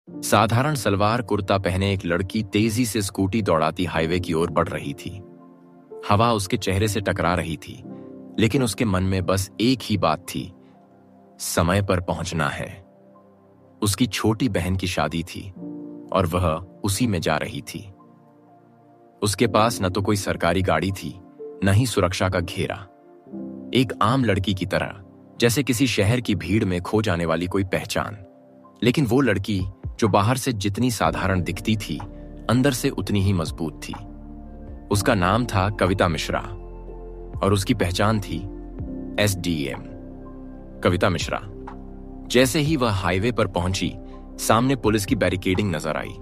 साधारण सलवार कुर्ता पहने एक लड़की तेजी से स्कूटी दौड़ाती हाईवे की ओर बढ़ रही थी। हवा उसके चेहरे से टकरा रही थी, लेकिन उसके मन में बस एक ही बात थी, समय पर पहुंचना है। उसकी छोटी बहन की शादी थी और वह उसी में जा रही थी। उसके पास न तो कोई सरकारी गाड़ी थी, न ही सुरक्षा का घेरा। एक आम लड़की की तरह, जैसे किसी शहर की भीड़ में खो जाने वाली कोई पहचान। लेकिन वो लड़की जो बाहर से जितनी साधारण दिखती थी, अंदर से उतनी ही मजबूत थी। उसका नाम था कविता मिश्रा और उसकी पहचान थी SDM कविता मिश्रा। जैसे ही वह हाईवे पर पहुंची, सामने पुलिस की बैरिकेडिंग नजर आई।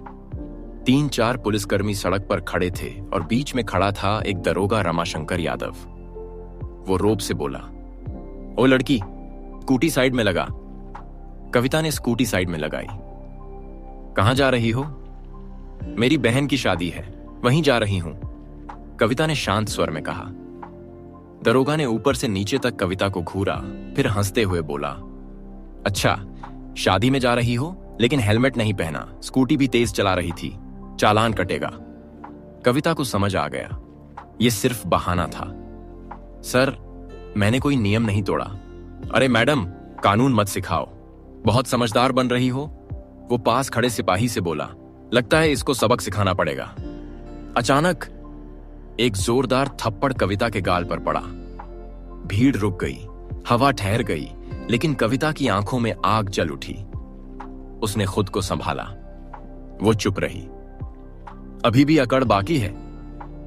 3-4 पुलिसकर्मी सड़क पर खड़े थे और बीच में खड़ा था एक दरोगा रमाशंकर यादव। वो रोब से बोला, ओ लड़की, स्कूटी साइड में लगा। कविता ने स्कूटी साइड में लगाई। कहां जा रही हो? मेरी बहन की शादी है, वहीं जा रही हूं, कविता ने शांत स्वर में कहा। दरोगा ने ऊपर से नीचे तक कविता को घूरा, फिर हंसते हुए बोला, अच्छा, शादी में जा रही हो, लेकिन हेलमेट नहीं पहना, स्कूटी भी तेज चला रही थी, चालान कटेगा। कविता को समझ आ गया, यह सिर्फ बहाना था। सर, मैंने कोई नियम नहीं तोड़ा। अरे मैडम, कानून मत सिखाओ, बहुत समझदार बन रही हो, वो पास खड़े सिपाही से बोला। लगता है इसको सबक सिखाना पड़ेगा। अचानक एक जोरदार थप्पड़ कविता के गाल पर पड़ा। भीड़ रुक गई, हवा ठहर गई, लेकिन कविता की आंखों में आग जल उठी। उसने खुद को संभाला, वो चुप रही। अभी भी अकड़ बाकी है?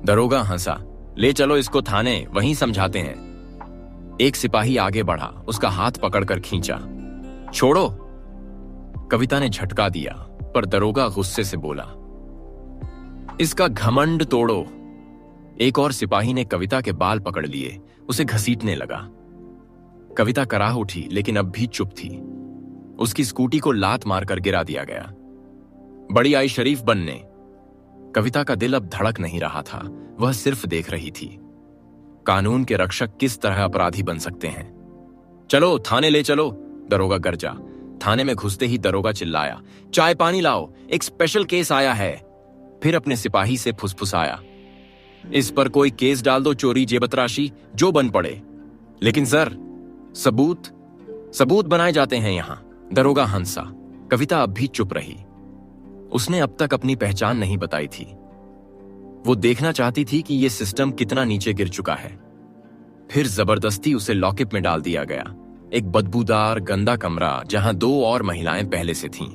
दरोगा हंसा। ले चलो इसको थाने, वहीं समझाते हैं। एक सिपाही आगे बढ़ा, उसका हाथ पकड़कर खींचा। छोड़ो, कविता ने झटका दिया, पर दरोगा गुस्से से बोला, इसका घमंड तोड़ो। एक और सिपाही ने कविता के बाल पकड़ लिए, उसे घसीटने लगा। कविता कराह उठी, लेकिन अब भी चुप थी। उसकी स्कूटी को लात मारकर गिरा दिया गया। बड़ी आई शरीफ बनने। कविता का दिल अब धड़क नहीं रहा था, वह सिर्फ देख रही थी, कानून के रक्षक किस तरह अपराधी बन सकते हैं। चलो थाने ले चलो, दरोगा गरजा। थाने में घुसते ही दरोगा चिल्लाया, चाय पानी लाओ, एक स्पेशल केस आया है। फिर अपने सिपाही से फुसफुसाया, इस पर कोई केस डाल दो, चोरी जेबतराशी जो बन पड़े। लेकिन सर, सबूत बनाए जाते हैं यहां। दरोगा हंसा। कविता अब भी चुप रही। उसने अब तक अपनी पहचान नहीं बताई थी। वो देखना चाहती थी कि यह सिस्टम कितना नीचे गिर चुका है। फिर जबरदस्ती उसे लॉकअप में डाल दिया गया, एक बदबूदार गंदा कमरा जहां 2 और महिलाएं पहले से थीं।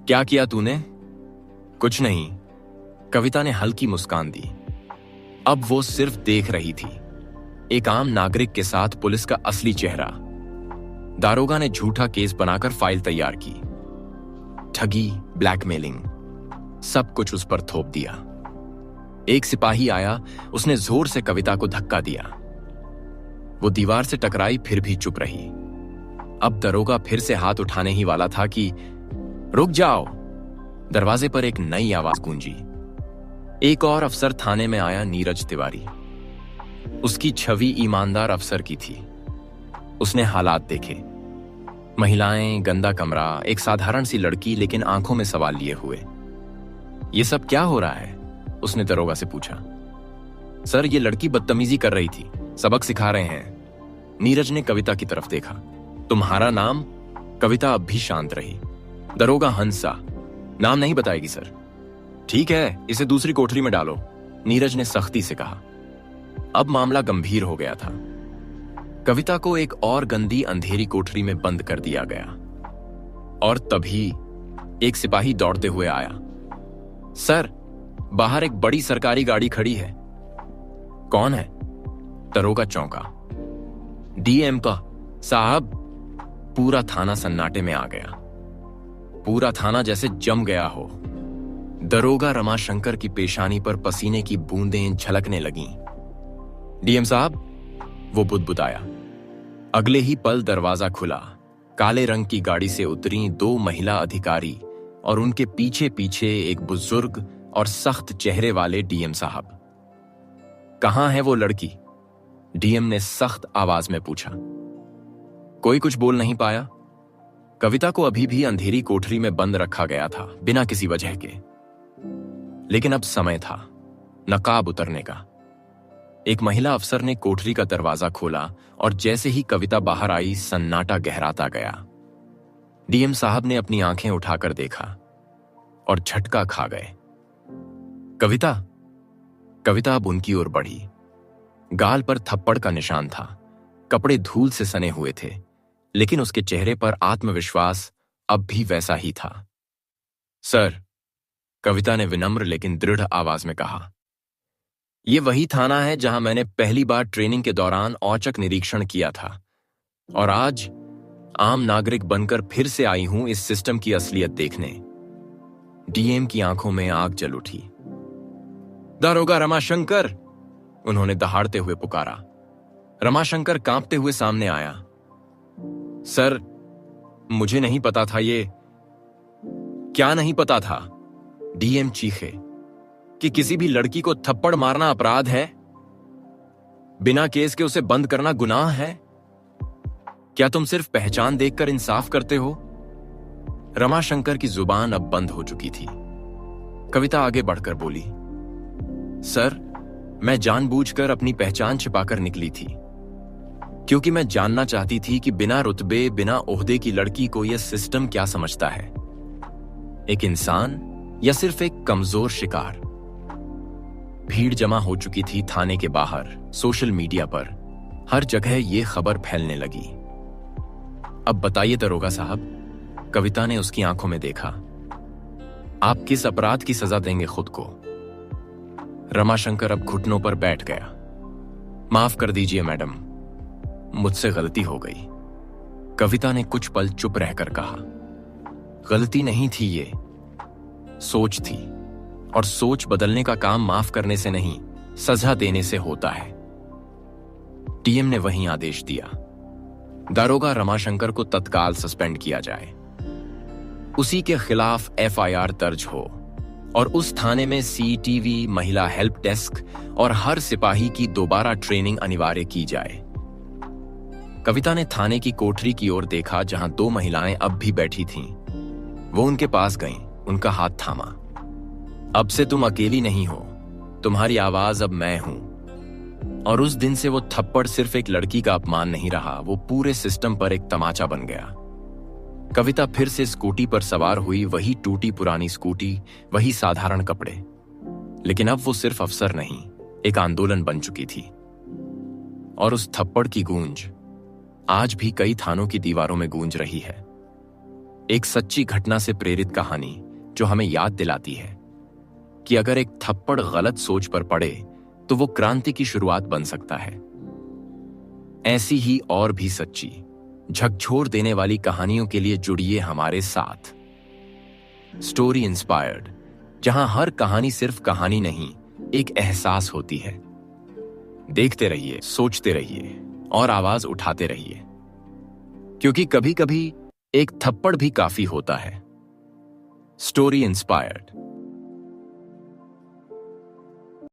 क्या किया तूने? कुछ नहीं, कविता ने हल्की मुस्कान दी। अब वो सिर्फ देख रही थी, एक आम नागरिक के साथ पुलिस का असली चेहरा। दारोगा ने झूठा केस बनाकर फाइल तैयार की। ठगी, ब्लैकमेलिंग, सब कुछ उस पर थोप दिया। एक सिपाही आया, उसने जोर से कविता को धक्का दिया। वो दीवार से टकराई, फिर भी चुप रही। अब दरोगा फिर से हाथ उठाने ही वाला था कि रुक जाओ। दरवाजे पर एक नई आवाज गूंजी। एक और अफसर थाने में आया, नीरज तिवारी। उसकी छवि ईमानदार अफसर की थी। उसने हालात देखे, महिलाएं, गंदा कमरा, एक साधारण सी लड़की, लेकिन आंखों में सवाल लिए हुए। ये सब क्या हो रहा है? उसने दरोगा से पूछा। सर, ये लड़की बदतमीजी कर रही थी, सबक सिखा रहे हैं। नीरज ने कविता की तरफ देखा। तुम्हारा नाम? कविता अब भी शांत रही। दरोगा हंसा। नाम नहीं बताएगी सर। ठीक है, इसे दूसरी कोठरी में डालो, नीरज ने सख्ती से कहा। अब मामला गंभीर हो गया था। कविता को एक और गंदी अंधेरी कोठरी में बंद कर दिया गया। और तभी एक सिपाही दौड़ते हुए आया। सर, बाहर एक बड़ी सरकारी गाड़ी खड़ी है। कौन है? दरोगा चौंका। DM का। साहब। पूरा थाना सन्नाटे में आ गया। पूरा थाना जैसे जम गया हो। दरोगा रमाशंकर की पेशानी पर पसीने की बूंदें झलकने लगीं। DM साहब, वो बुदबुदाया। अगले ही पल दरवाजा खुला। काले रंग की गाड़ी से उतरी 2 महिला अधिकारी और उनके पीछे पीछे एक बुजुर्ग और सख्त चेहरे वाले DM साहब। कहां है वो लड़की? DM ने सख्त आवाज में पूछा। कोई कुछ बोल नहीं पाया। कविता को अभी भी अंधेरी कोठरी में बंद रखा गया था, बिना किसी वजह के। लेकिन अब समय था नकाब उतरने का। एक महिला अफसर ने कोठरी का दरवाजा खोला और जैसे ही कविता बाहर आई, सन्नाटा गहराता गया। डीएम साहब ने अपनी आंखें उठाकर देखा और झटका खा गए। कविता कविता अब उनकी ओर बढ़ी। गाल पर थप्पड़ का निशान था, कपड़े धूल से सने हुए थे, लेकिन उसके चेहरे पर आत्मविश्वास अब भी वैसा ही था। सर, कविता ने विनम्र लेकिन दृढ़ आवाज में कहा, यह वही थाना है जहां मैंने पहली बार ट्रेनिंग के दौरान औचक निरीक्षण किया था, और आज आम नागरिक बनकर फिर से आई हूं इस सिस्टम की असलियत देखने। डीएम की आंखों में आग जल उठी। दारोगा रमाशंकर, उन्होंने दहाड़ते हुए पुकारा। रमाशंकर कांपते हुए सामने आया। सर, मुझे नहीं पता था ये। क्या नहीं पता था? डीएम चीखे। कि किसी भी लड़की को थप्पड़ मारना अपराध है? बिना केस के उसे बंद करना गुनाह है? क्या तुम सिर्फ पहचान देखकर इंसाफ करते हो? रमाशंकर की जुबान अब बंद हो चुकी थी। कविता आगे बढ़कर बोली, सर, मैं जानबूझकर अपनी पहचान छिपाकर निकली थी, क्योंकि मैं जानना चाहती थी कि बिना रुतबे, बिना ओहदे की लड़की को यह सिस्टम क्या समझता है। एक इंसान या सिर्फ एक कमजोर शिकार? भीड़ जमा हो चुकी थी थाने के बाहर, सोशल मीडिया पर, हर जगह यह खबर फैलने लगी। अब बताइए दरोगा साहब, कविता ने उसकी आंखों में देखा, आप किस अपराध की सजा देंगे खुद को? रमाशंकर अब घुटनों पर बैठ गया। माफ कर दीजिए मैडम, मुझसे गलती हो गई। कविता ने कुछ पल चुप रहकर कहा, गलती नहीं थी, ये सोच थी, और सोच बदलने का काम माफ करने से नहीं, सजा देने से होता है। डीएम ने वहीं आदेश दिया, दारोगा रमाशंकर को तत्काल सस्पेंड किया जाए, उसी के खिलाफ एफआईआर दर्ज हो, और उस थाने में सीटीवी, महिला हेल्प डेस्क और हर सिपाही की दोबारा ट्रेनिंग अनिवार्य की जाए। कविता ने थाने की कोठरी की ओर देखा, जहां दो महिलाएं अब भी बैठी थीं। वो उनके पास गईं, उनका हाथ थामा। अब से तुम अकेली नहीं हो, तुम्हारी आवाज अब मैं हूं। और उस दिन से वो थप्पड़ सिर्फ एक लड़की का अपमान नहीं रहा, वो पूरे सिस्टम पर एक तमाचा बन गया। कविता फिर से स्कूटी पर सवार हुई, वही टूटी पुरानी स्कूटी, वही साधारण कपड़े। लेकिन अब वो सिर्फ अफसर नहीं, एक आंदोलन बन चुकी थी। और उस थप्पड़ की गूंज आज भी कई थानों की दीवारों में गूंज रही है। एक सच्ची घटना से प्रेरित कहानी जो हमें याद दिलाती है कि अगर एक थप्पड़ गलत सोच पर पड़े तो वो क्रांति की शुरुआत बन सकता है। ऐसी ही और भी सच्ची, झकझोर देने वाली कहानियों के लिए जुड़िए हमारे साथ। स्टोरी इंस्पायर्ड, जहां हर कहानी सिर्फ कहानी नहीं, एक एहसास होती है। देखते रहिए, सोचते रहिए और आवाज उठाते रहिए, क्योंकि कभी कभी एक थप्पड़ भी काफी होता है। Story inspired.